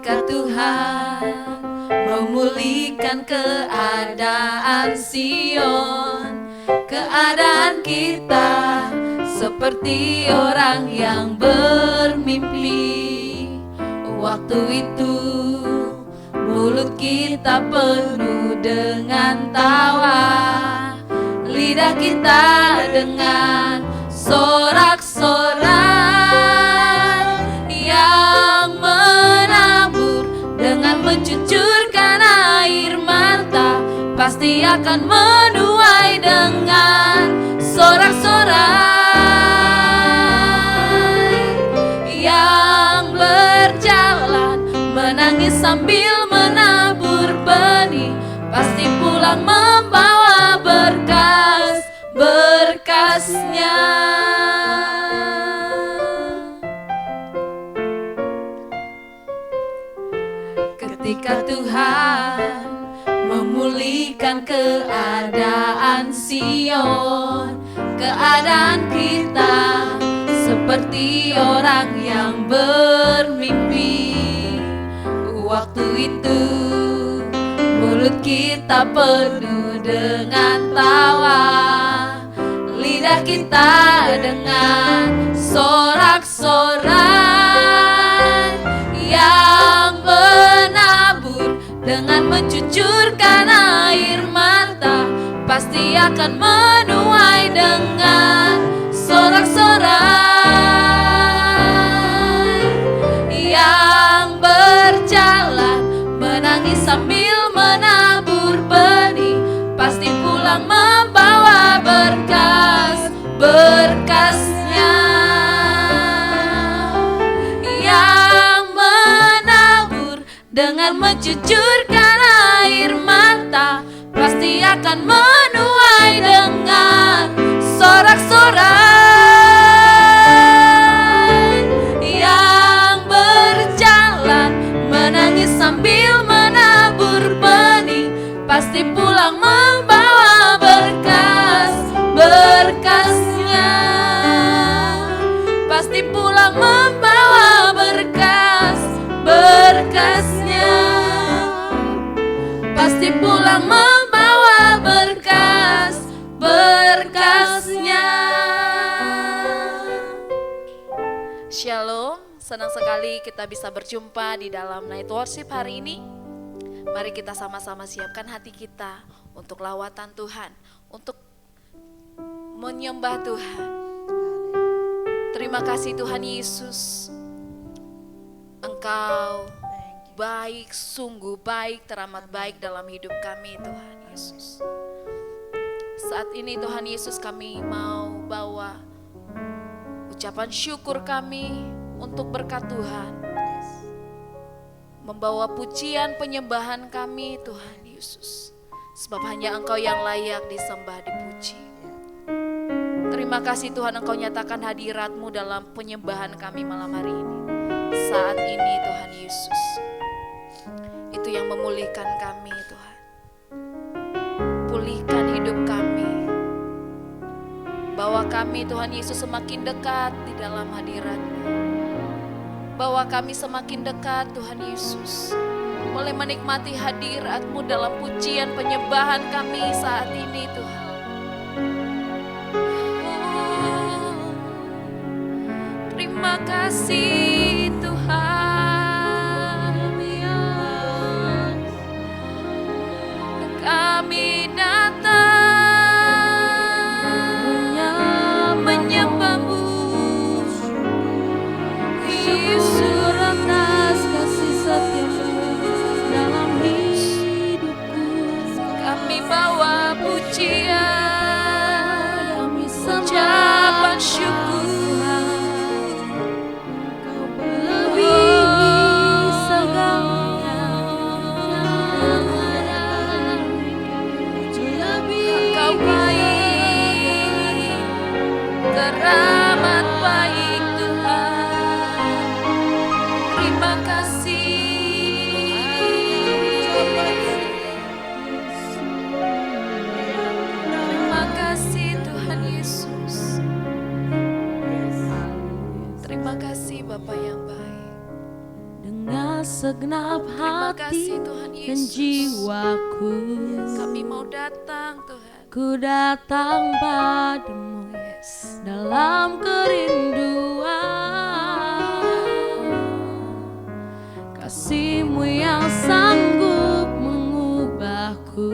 Ketika Tuhan memulihkan keadaan Sion, keadaan kita seperti orang yang bermimpi. Waktu itu mulut kita penuh dengan tawa, lidah kita dengan sorak-sorai yang menabur dengan mencucurkan air mata, pasti akan menuai dengan sorak-sorai yang berjalan menangis sambil menabur benih, pasti pulang membawa berkas-berkasnya. Ketika Tuhan memulihkan keadaan Sion, keadaan kita seperti orang yang bermimpi. Waktu itu mulut kita penuh dengan tawa, lidah kita dengan sorak-sorai yang menabur dengan mencucurkan air mata, pasti akan menuai dengan sorak-sorai yang berjalan menangis sambil menabur benih, pasti pulang membawa berkas-berkasnya. Yang menabur dengan mencucurkan air mata, pasti akan menuai dengan sorak-sorai yang berjalan menangis sambil menabur benih, pasti pulang membawa berkas-berkasnya, pasti pulang membawa berkas-berkasnya, pasti pulang membawa berkas-berkasnya. Shalom, senang sekali kita bisa berjumpa di dalam Night Worship hari ini. Mari kita sama-sama siapkan hati kita untuk lawatan Tuhan, untuk menyembah Tuhan. Terima kasih Tuhan Yesus, Engkau baik, sungguh baik, teramat baik dalam hidup kami Tuhan Yesus. Saat ini Tuhan Yesus, kami mau bawa ucapan syukur kami untuk berkat Tuhan, membawa pujian penyembahan kami Tuhan Yesus, sebab hanya Engkau yang layak disembah, dipuji. Terima kasih Tuhan, Engkau nyatakan hadirat-Mu dalam penyembahan kami malam hari ini. Saat ini Tuhan Yesus, itu yang memulihkan kami Tuhan. Pulihkan hidup kami, bawa kami Tuhan Yesus semakin dekat di dalam hadirat-Mu. Bawa kami semakin dekat Tuhan Yesus, boleh menikmati hadirat-Mu dalam pujian penyembahan kami saat ini Tuhan. Terima kasih Tuhan, ya. Kami datang menyembah-Mu, Yesus, atas kasih setia-Mu dalam hidupku. Kami bawa pujian, ucapan syukur segenap Terima hati kasih Tuhan dan Yesus. jiwaku. Kami mau datang Tuhan. Ku datang padamu dalam kerinduan, kasih-Mu yang sanggup mengubahku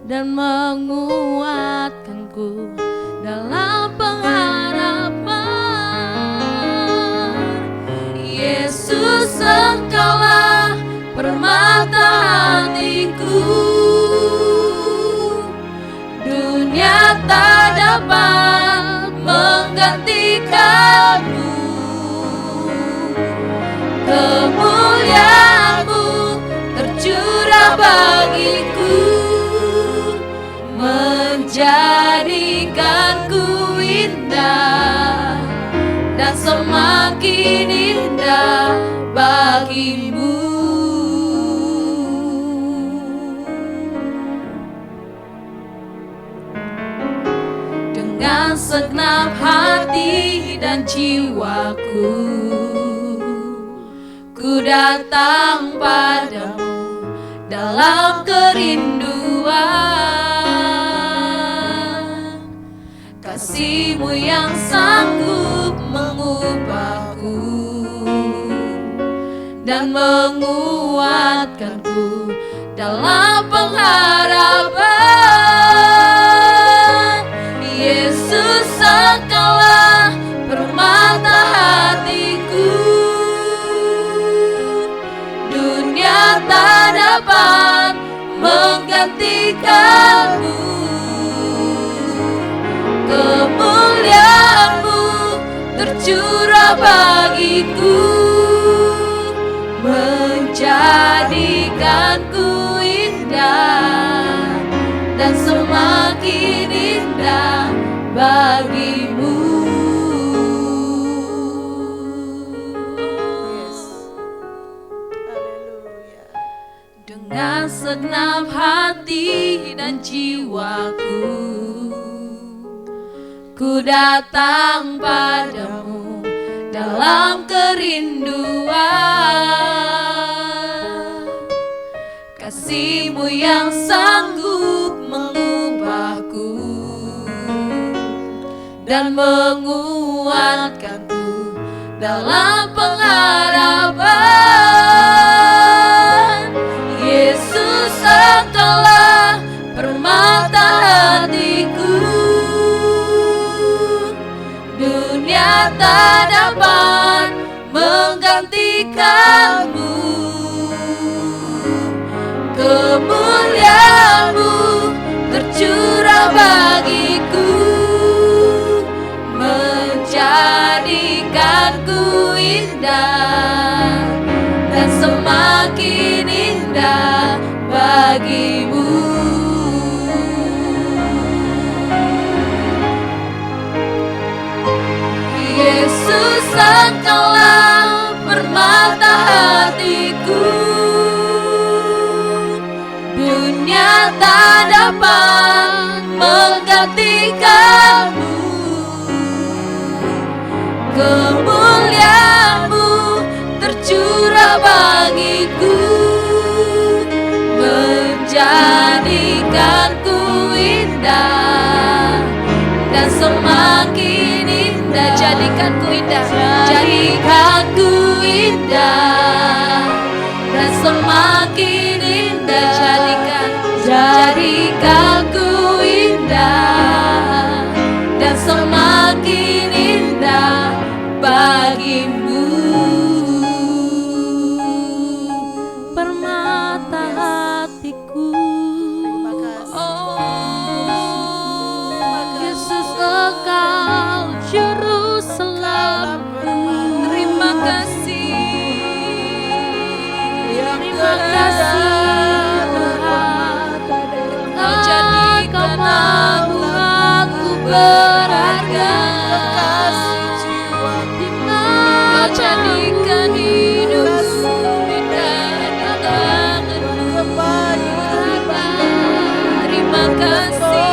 dan menguatkanku dalam pengharapan. Yesus, Engkaulah permata hatiku, dunia tak dapat menggantikanmu. Kemuliaan-Mu tercurah bagiku, menjadikanku indah dan semakin indah bagimu. Dengan segenap hati dan jiwaku, ku datang padamu dalam kerinduan, kasih-Mu yang sanggup mengubahku dan menguatkanku dalam pengharapan. Yesus, Engkaulah permata hatiku, dunia tak dapat menggantikanmu. Kemuliaan-Mu tercurah bagiku, menjadikanku indah dan semakin indah bagimu. Dengan segenap hati dan jiwaku, ku datang padamu dalam kerinduan, kasih-Mu yang sanggup mengubahku dan menguatkanku dalam pengharapan. Yesus, Engkaulah permata hatiku, dunia tak dapat menggantikanmu. Kemuliaan-Mu tercurah bagiku, menjadikanku indah dan semakin indah bagimu. Yesus, Engkaulah permata hatiku, dunia tak dapat menggantikanmu. Kemuliaan-Mu tercurah bagiku, menjadikanku indah dan semakin indah. Jadikanku indah, jadikanku indah dan semakin indah. Jadikanku indah dan semakin indah bagimu. Permata hatiku, Yesus, Engkau juru selamatku. Terima kasih, terima kasih Tuhan. Kau jadikan aku berharga, Kau jadikan hidupku indah di tangan-Mu. Terima kasih.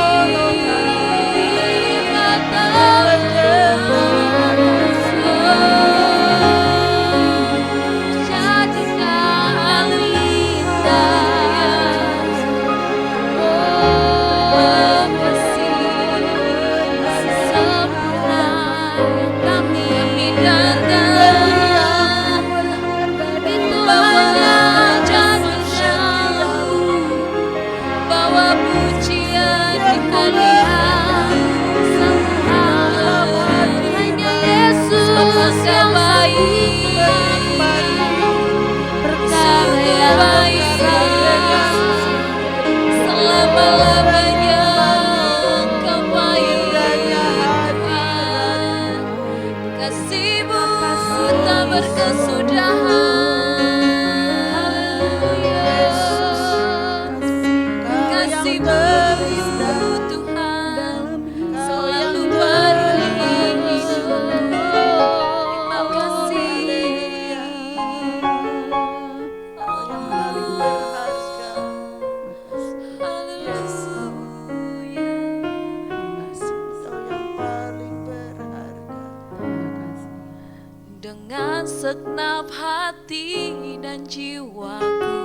segenap hati dan jiwaku.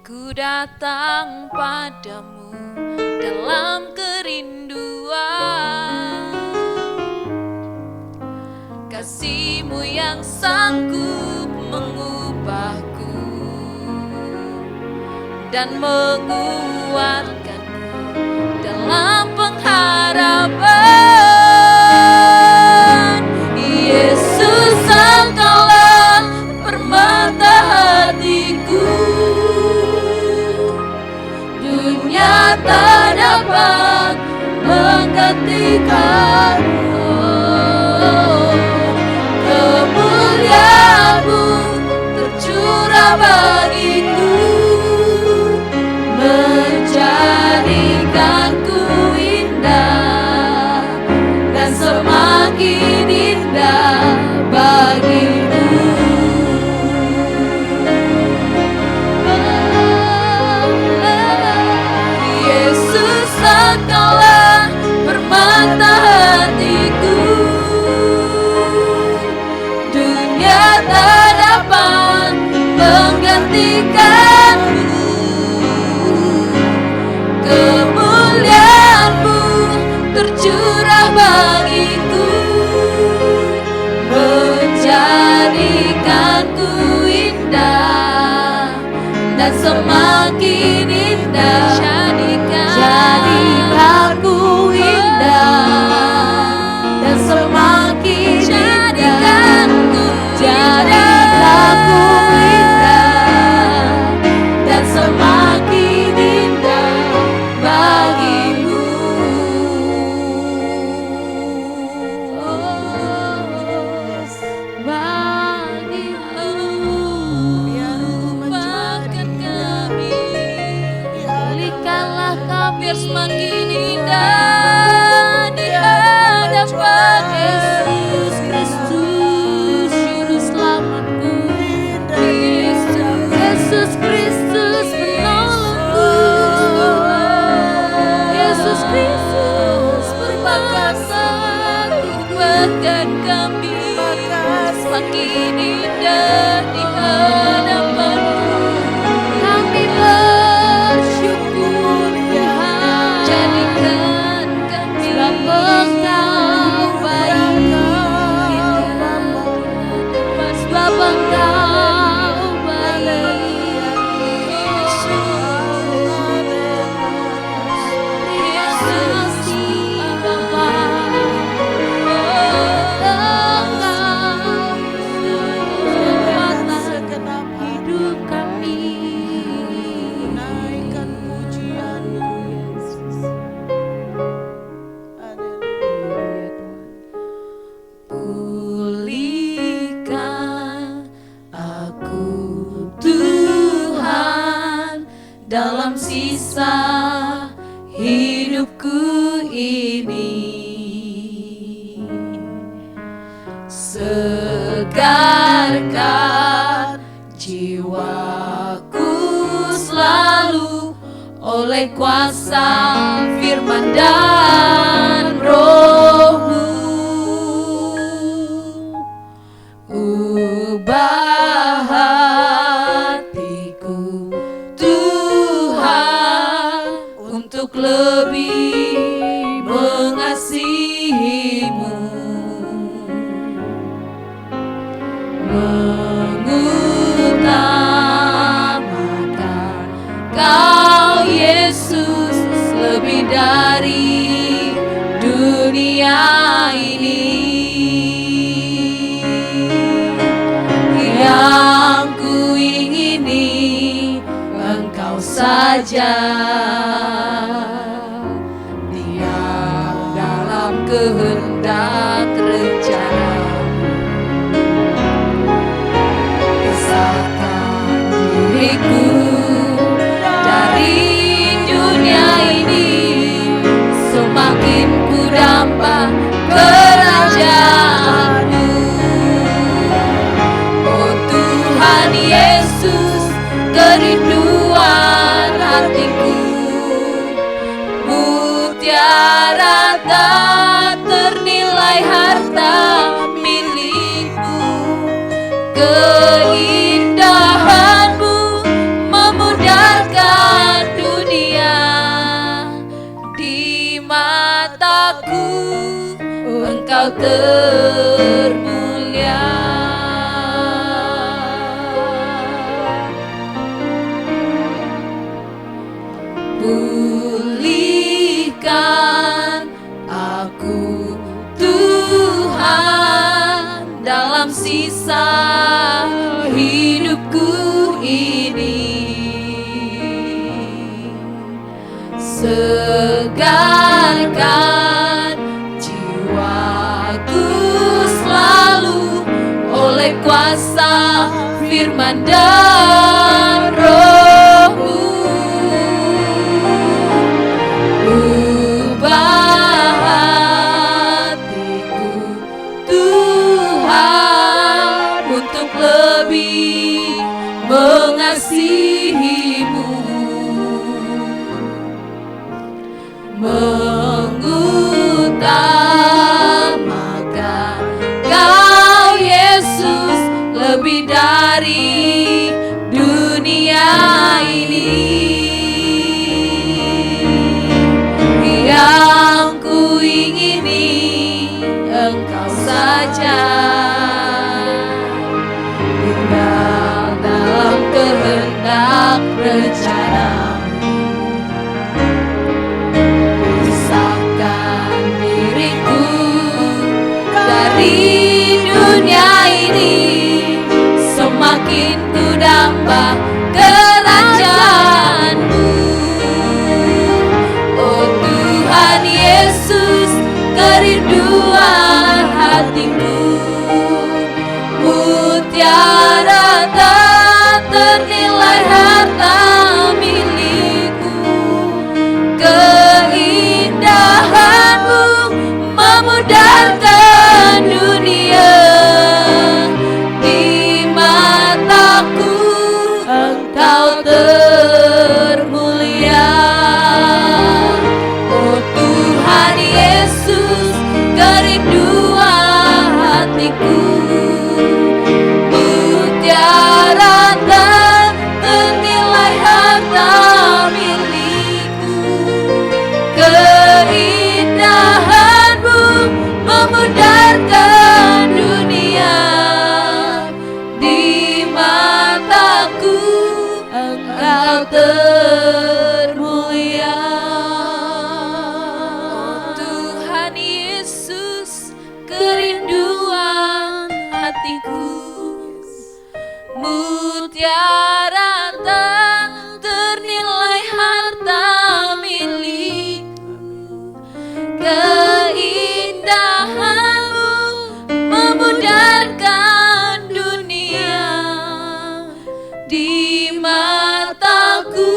Ku datang padamu dalam kerinduan, kasih-Mu yang sanggup mengubahku dan menguatkanku dalam pengharapan. Yesus, Engkaulah permata hatiku, dunia tak dapat menggantikan-Mu. Kemuliaan-Mu tercurah bagiku, menjadikanku indah dan semakin indah bagimu. Yesus, Engkaulah permata hatiku, dunia tak dapat menggantikan-Mu. Kemuliaan-Mu tercurah bagiku, menjadikanku indah dan semakin indah. Jadikanku indah dan semakin indah. Jadikanku indah dan semakin indah bagimu. Bahkan kami, pulihkanlah kami biar semakin indah di hadapan Yesus Kristus, Juru Selamatku. Yesus Kristus penolongku, Yesus Kristus permata bahkan kami semakin indah di hadapan-Mu. Kami bersyukur, jadikan kami Engkau baik, sebab Engkau baik. Yesus Bapa, hidup kami. Naikkan pujian-Mu, Yesus. Haleluya Tuhan. Pulihkan aku Tuhan dalam sisa hidupku ini. Segarkan jiwaku selalu oleh kuasa firman dan Roh-Mu. Ubah hatiku Tuhan untuk lebih mengasihi-Mu, mengutamakan Kau Yesus lebih dari dunia ini. Yang ku ingini Engkau saja, diam dalam kehendak rencana. Pisahkan diriku dari dunia ini, semakin ku dampak kerajaan-Mu. Oh Tuhan Yesus, kerinduan hatiku, mutiara tak ternilai harta milik mataku Engkau termulia. Pulihkan aku Tuhan dalam sisa hidupku ini. Segarkan jiwaku selalu oleh kuasa firman dan Roh-Mu. Ubah hatiku Tuhan untuk lebih mengasihi-Mu, mengutamakan Kau Yesus lebih dari dunia ini. Yang ku ingini Engkau saja, tinggal dalam kehendak rencana-Mu. Pisahkan diriku dari dunia ini, semakin ku damba kerajaan-Mu. Oh Tuhan Yesus, kerinduan hatiku, mutiara tak ternilai harta milikku. Keindahan-Mu memudarkan dunia. Di mataku Engkau termulia. Oh Tuhan Yesus, kerinduan hatiku, mutiara tak ternilai harta milikku. Keindahan-Mu memudarkan dunia. Di mataku Engkau termulia. Oh Tuhan Yesus, kerinduan hatiku, mutiara tak ternilai harta milikku. Keindahan-Mu memudarkan dunia. Di mataku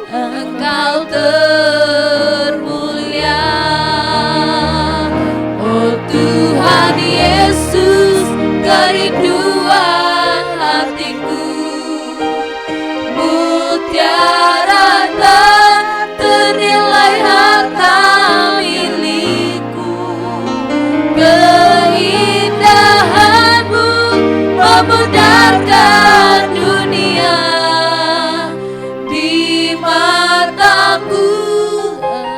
Engkau termulia. Oh Tuhan Yesus, kerinduan hatiku, mutiara tak ternilai harta milikku. Keindahan-Mu memudarkan dunia. Di mataku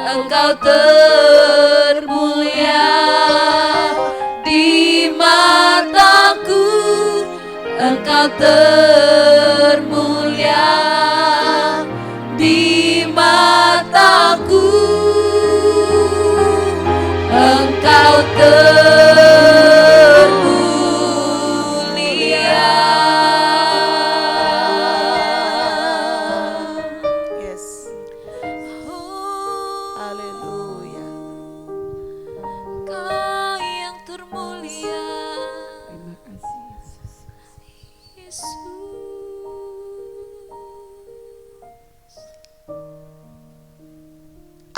Engkau termulia. Di mataku Engkau termulia. Di mataku Engkau termulia. Yes. Haleluya. Kau yang termulia, Terima kasih Yesus. Yesus.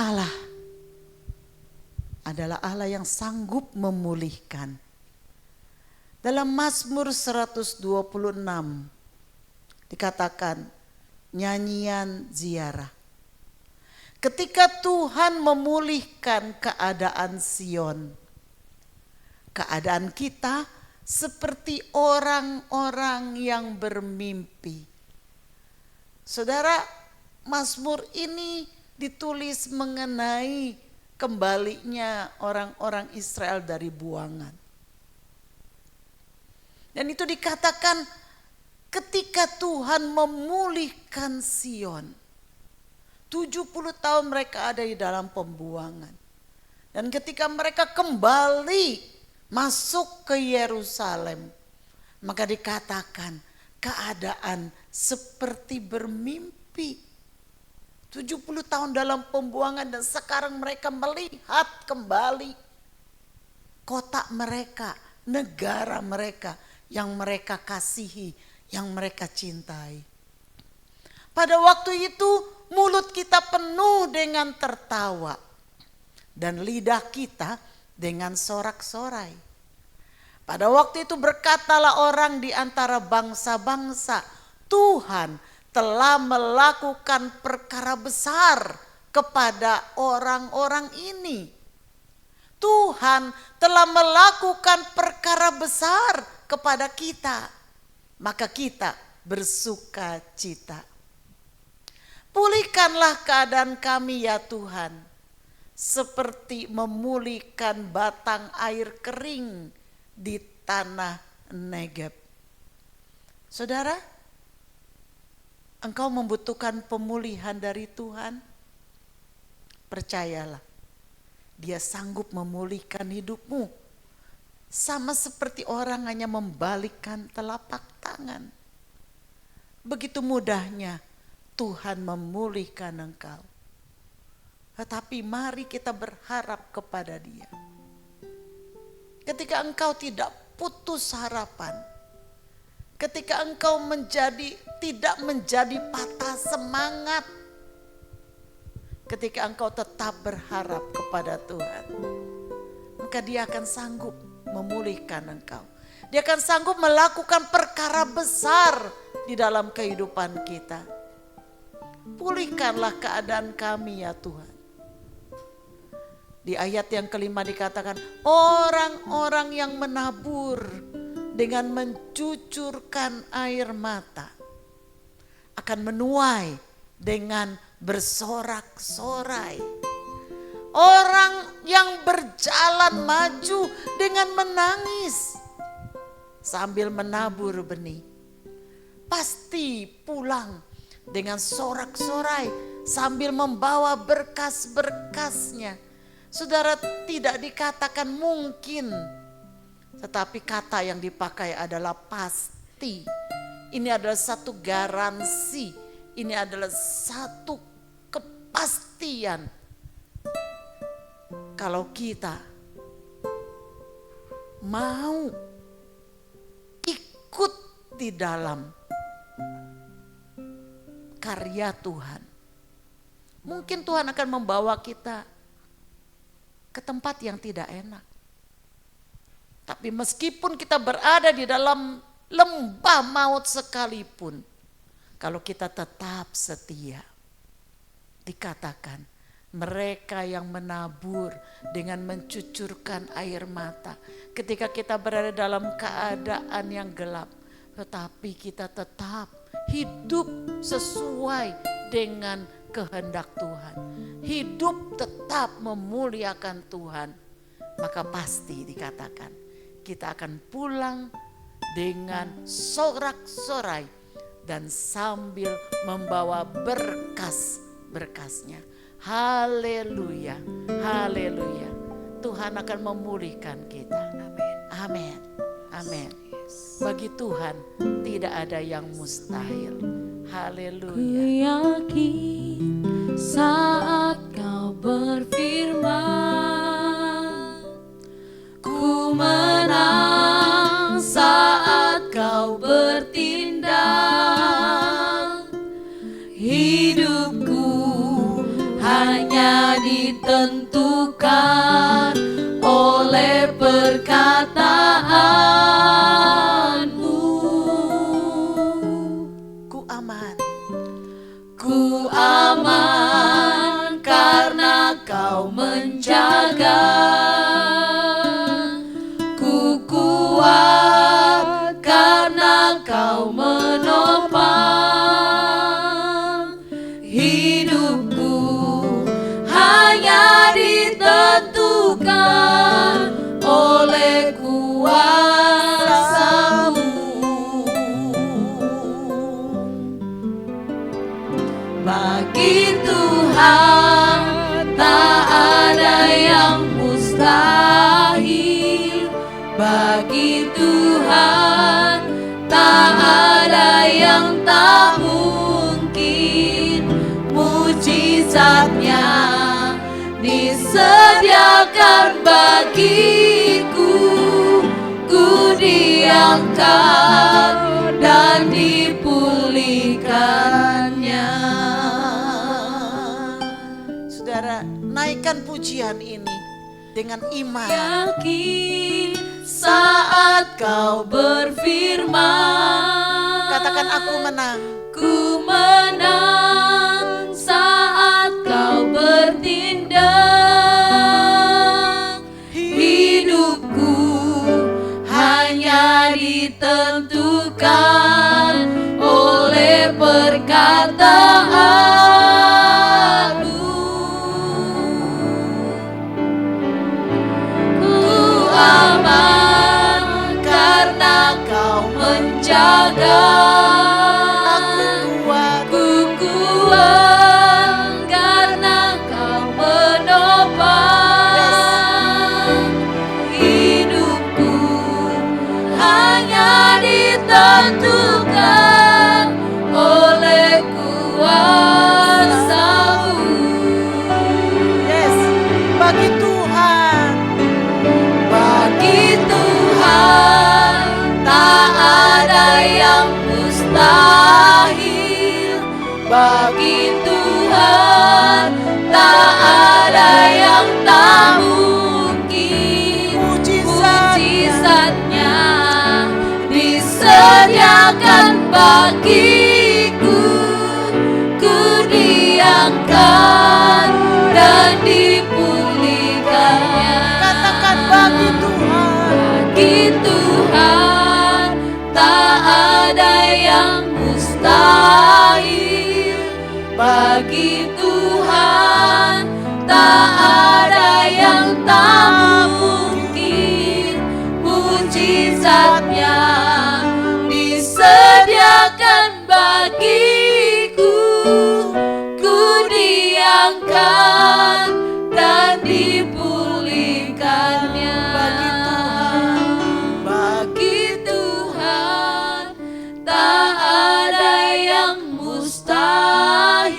Allah adalah Allah yang sanggup memulihkan. Dalam Mazmur 126 dikatakan nyanyian ziarah. Ketika Tuhan memulihkan keadaan Sion, keadaan kita seperti orang-orang yang bermimpi. Saudara, Mazmur ini ditulis mengenai kembalinya orang-orang Israel dari buangan. Dan itu dikatakan ketika Tuhan memulihkan Sion. 70 tahun mereka ada di dalam pembuangan. Dan ketika mereka kembali masuk ke Yerusalem, maka dikatakan keadaan seperti bermimpi. 70 tahun dalam pembuangan dan sekarang mereka melihat kembali kota mereka, negara mereka yang mereka kasihi, yang mereka cintai. Pada waktu itu mulut kita penuh dengan tertawa dan lidah kita dengan sorak-sorai. Pada waktu itu berkatalah orang di antara bangsa-bangsa, Tuhan telah melakukan perkara besar kepada orang-orang ini. Tuhan telah melakukan perkara besar kepada kita, maka kita bersuka cita. Pulihkanlah keadaan kami ya Tuhan, seperti memulihkan batang air kering di tanah Negeb. Saudara, engkau membutuhkan pemulihan dari Tuhan. Percayalah, Dia sanggup memulihkan hidupmu. Sama seperti orang hanya membalikkan telapak tangan. Begitu mudahnya Tuhan memulihkan engkau. Tetapi mari kita berharap kepada Dia. Ketika engkau tidak putus harapan, ketika engkau tidak menjadi patah semangat, ketika engkau tetap berharap kepada Tuhan, maka Dia akan sanggup memulihkan engkau. Dia akan sanggup melakukan perkara besar di dalam kehidupan kita. Pulihkanlah keadaan kami ya Tuhan. Di ayat yang kelima dikatakan, orang-orang yang menabur dengan mencucurkan air mata akan menuai dengan bersorak-sorai. Orang yang berjalan maju dengan menangis sambil menabur benih, pasti pulang dengan sorak-sorai sambil membawa berkas-berkasnya. Saudara, tidak dikatakan mungkin, tetapi kata yang dipakai adalah pasti. Ini adalah satu garansi, ini adalah satu kepastian. Kalau kita mau ikut di dalam karya Tuhan, mungkin Tuhan akan membawa kita ke tempat yang tidak enak. Tapi meskipun kita berada di dalam lembah maut sekalipun, kalau kita tetap setia, dikatakan mereka yang menabur dengan mencucurkan air mata. Ketika kita berada dalam keadaan yang gelap, tetapi kita tetap hidup sesuai dengan kehendak Tuhan, hidup tetap memuliakan Tuhan, maka pasti dikatakan kita akan pulang dengan sorak-sorai dan sambil membawa berkas-berkasnya. Haleluya, haleluya. Tuhan akan memulihkan kita. Amin, amin. Bagi Tuhan tidak ada yang mustahil. Haleluya. Ku yakin saat Kau berfirman, ku menang saat Kau bertindak. Hidupku hanya ditentukan oleh perkataanmu. Ku aman karena Kau menjaga. Ku kuat karena Kau menopang. Hidupku hanya ditentukan ditentukan oleh kuasa-Mu. Bagi Tuhan tak ada yang mustahil. Bagi Tuhan tak ada yang tak mungkin. Mujizatnya disediakan bagiku. Ku diangkat dan dipulihkannya. Saudara, naikkan pujian ini dengan iman. Yakin saat kau berfirman, Katakan aku menang. ku menang saat kau bertindak. Hidupku hanya ditentukan oleh perkataan-Mu. Ku aman karena kau menjaga. Ku kuat karena kau menopang. Hidupku hanya ditentukan oleh kuasa-Mu. Yes, bagi Tuhan. Bagi Tuhan tak ada yang mustahil. Bagi Tuhan tak ada yang tak mungkin. Mujizatnya disediakan bagiku. Ku diangkat dan dipulihkannya. Katakan bagi Tuhan. Bagi Tuhan tak ada yang mustahil. Bagi Tuhan tak ada yang tak mungkin. Mujizatnya disediakan bagiku. Ku diangkat dan dipulihkannya. Bagi Tuhan tak ada yang mustahil.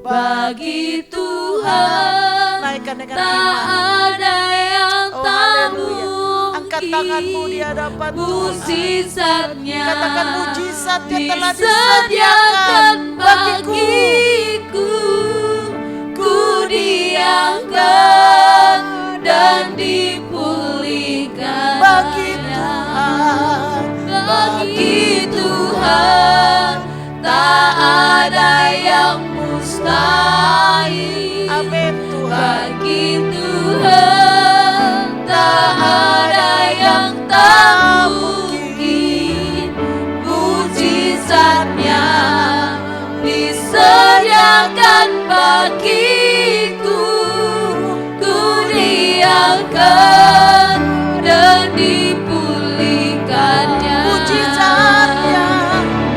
Bagi Tuhan Naikkan dengan tak iman. ada yang Oh, tak haleluya. mungkin. Angkat tanganmu di hadapan Tuhan. Mujizatnya Katakan mujizatnya telah disediakan bagiku. bagiku. Ku diangkat dan dipulihkan. Bagi Tuhan. Bagi Tuhan tak ada yang mustahil. Amin Tuhan. Bagi Tuhan tak ada yang tak mungkin. Mujizatnya disediakan bagiku. Ku diangkat dan dipulihkannya.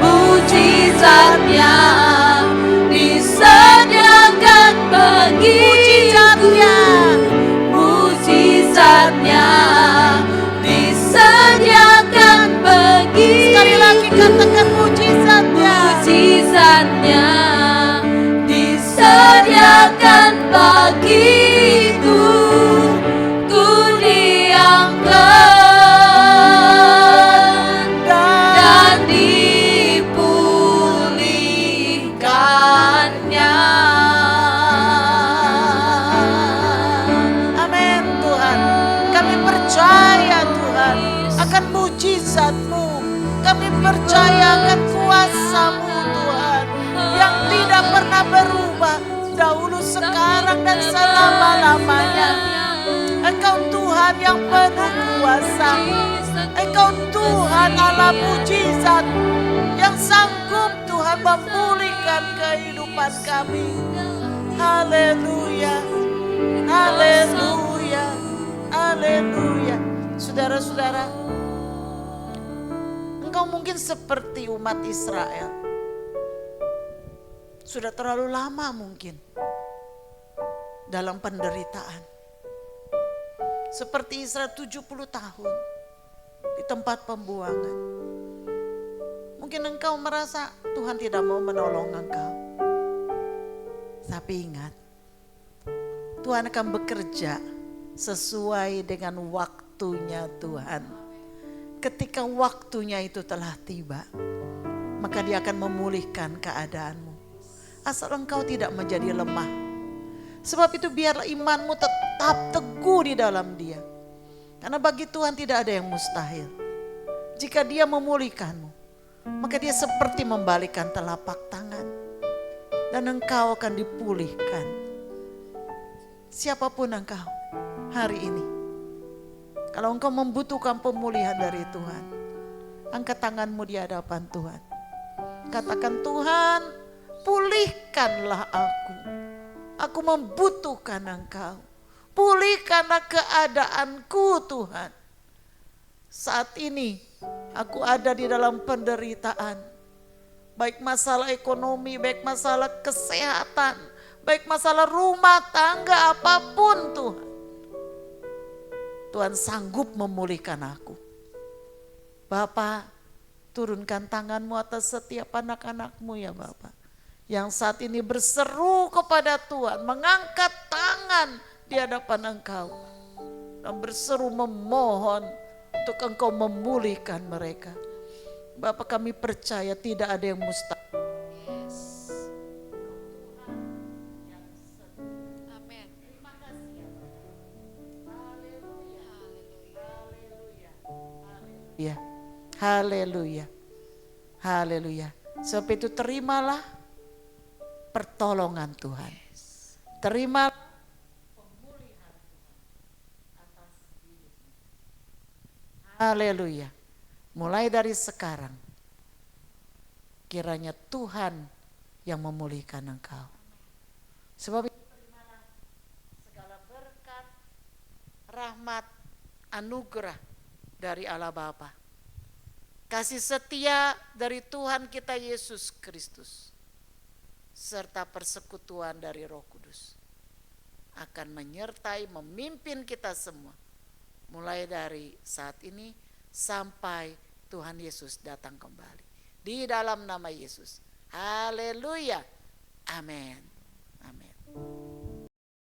Mujizatnya disediakan bagiku. Mujizatnya disediakan bagiku. Sekali lagi katakan mujizatnya. Mujizatnya disediakan bagiku. Ku diangkat dan dipulihkannya. Amin Tuhan. Kami percaya Tuhan akan mujizat-Mu. Kami percaya akan kuasa-Mu Tuhan yang tidak pernah berubah dahulu, sekarang dan selama-lamanya. Engkau Tuhan yang penuh kuasa. Engkau Tuhan Allah mujizat yang sanggup Tuhan memulihkan kehidupan kami. Haleluya. Haleluya. Haleluya. Saudara-saudara, engkau mungkin seperti umat Israel. Sudah terlalu lama mungkin dalam penderitaan. Seperti Israel 70 tahun di tempat pembuangan. Mungkin engkau merasa Tuhan tidak mau menolong engkau. Tapi ingat, Tuhan akan bekerja sesuai dengan waktunya Tuhan. Ketika waktunya itu telah tiba, maka Dia akan memulihkan keadaanmu. Asal engkau tidak menjadi lemah. Sebab itu biarlah imanmu tetap teguh di dalam Dia. Karena bagi Tuhan tidak ada yang mustahil. Jika Dia memulihkanmu, maka Dia seperti membalikan telapak tangan. Dan engkau akan dipulihkan. Siapapun engkau hari ini. Kalau engkau membutuhkan pemulihan dari Tuhan, angkat tanganmu di hadapan Tuhan. Katakan, Tuhan, pulihkanlah aku. Aku membutuhkan engkau. Pulihkanlah keadaanku Tuhan. Saat ini aku ada di dalam penderitaan. Baik masalah ekonomi, baik masalah kesehatan, baik masalah rumah tangga, apapun Tuhan. Tuhan sanggup memulihkan aku. Bapa, turunkan tanganmu atas setiap anak-anakmu ya Bapa. Yang saat ini berseru kepada Tuhan, mengangkat tangan di hadapan Engkau. Dan berseru memohon untuk Engkau memulihkan mereka. Bapa, kami percaya tidak ada yang mustahil. Yes. Amin. Terima kasih ya Bapa. Haleluya. Haleluya. Haleluya. Haleluya. Haleluya. Sebab itu terimalah pertolongan Tuhan. Terima pemulihan Tuhan atas dirimu. Haleluya. Mulai dari sekarang, kiranya Tuhan yang memulihkan engkau. Sebab itu terimalah segala berkat, rahmat, anugerah dari Allah Bapa. Kasih setia dari Tuhan kita Yesus Kristus. Serta persekutuan dari Roh Kudus. Akan menyertai, memimpin kita semua. Mulai dari saat ini sampai Tuhan Yesus datang kembali. Di dalam nama Yesus. Haleluya. Amin. Amin.